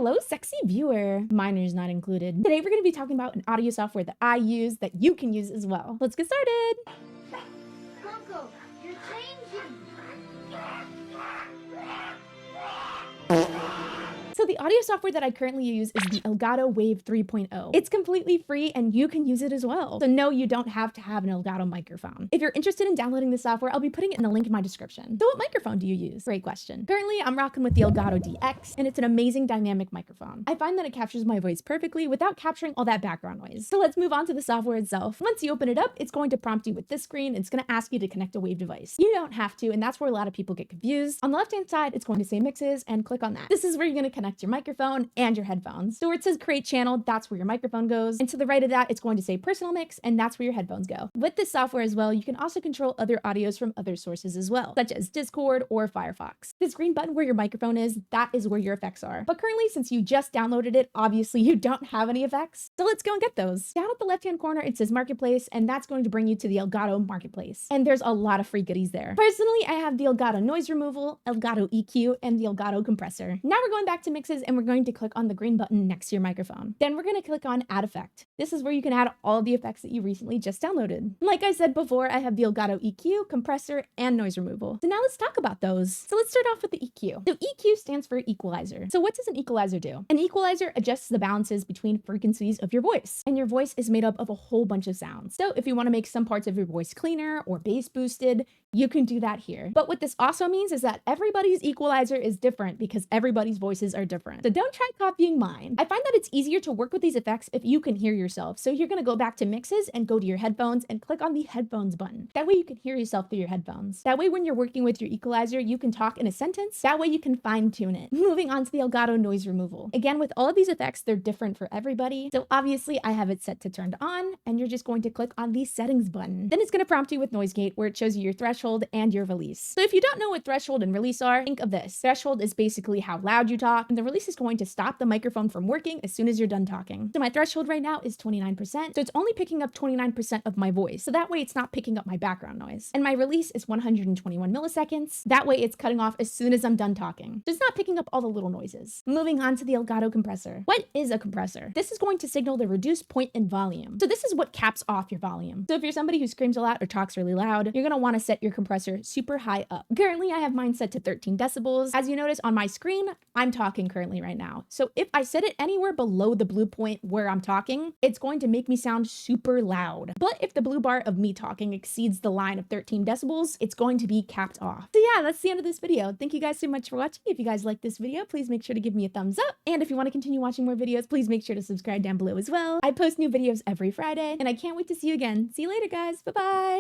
Hello, sexy viewer. Miner's not included. Today we're going to be talking about an audio software that I use that you can use as well. Let's get started. Coco, you're changing. So the audio software that I currently use is the Elgato Wave 3.0. It's completely free and you can use it as well. So no, you don't have to have an Elgato microphone. If you're interested in downloading the software, I'll be putting it in the link in my description. So what microphone do you use? Great question. Currently, I'm rocking with the Elgato DX, and it's an amazing dynamic microphone. I find that it captures my voice perfectly without capturing all that background noise. So let's move on to the software itself. Once you open it up, it's going to prompt you with this screen. It's going to ask you to connect a Wave device. You don't have to, and that's where a lot of people get confused. On the left-hand side, it's going to say mixes, and click on that. This is where you're going to connect your microphone and your headphones. So where it says create channel, that's where your microphone goes. And to the right of that, it's going to say personal mix, and that's where your headphones go. With this software as well, you can also control other audios from other sources as well, such as Discord or Firefox. This green button where your microphone is, that is where your effects are. But currently, since you just downloaded it, obviously you don't have any effects. So let's go and get those. Down at the left-hand corner, it says Marketplace, and that's going to bring you to the Elgato Marketplace. And there's a lot of free goodies there. Personally, I have the Elgato noise removal, Elgato EQ, and the Elgato compressor. Now we're going back to mixes, and we're going to click on the green button next to your microphone. Then we're going to click on add effect. This is where you can add all of the effects that you recently just downloaded. Like I said before, I have the Elgato EQ, compressor, and noise removal. So now let's talk about those. So let's start off with the EQ. So EQ stands for equalizer. So what does an equalizer do? An equalizer adjusts the balances between frequencies of your voice, and your voice is made up of a whole bunch of sounds. So if you want to make some parts of your voice cleaner or bass boosted, you can do that here. But what this also means is that everybody's equalizer is different because everybody's voices are different. So don't try copying mine. I find that it's easier to work with these effects if you can hear yourself. So you're going to go back to mixes and go to your headphones and click on the headphones button. That way you can hear yourself through your headphones. That way when you're working with your equalizer, you can talk in a sentence. That way you can fine tune it. Moving on to the Elgato noise removal. Again, with all of these effects, they're different for everybody. So obviously I have it set to turned on, and you're just going to click on the settings button. Then it's going to prompt you with noise gate, where it shows you your threshold and your release. So if you don't know what threshold and release are, think of this. Threshold is basically how loud you talk, and the release is going to stop the microphone from working as soon as you're done talking. So my threshold right now is 29%. So it's only picking up 29% of my voice. So that way it's not picking up my background noise. And my release is 121 milliseconds. That way it's cutting off as soon as I'm done talking. So it's not picking up all the little noises. Moving on to the Elgato compressor. What is a compressor? This is going to signal the reduced point in volume. So this is what caps off your volume. So if you're somebody who screams a lot or talks really loud, you're going to want to set your compressor super high up. Currently, I have mine set to 13 decibels. As you notice on my screen, I'm talking currently right now. So if I set it anywhere below the blue point where I'm talking, it's going to make me sound super loud. But if the blue bar of me talking exceeds the line of 13 decibels, it's going to be capped off. So yeah, that's the end of this video. Thank you guys so much for watching. If you guys like this video, please make sure to give me a thumbs up. And if you want to continue watching more videos, please make sure to subscribe down below as well. I post new videos every Friday, and I can't wait to see you again. See you later, guys. Bye-bye.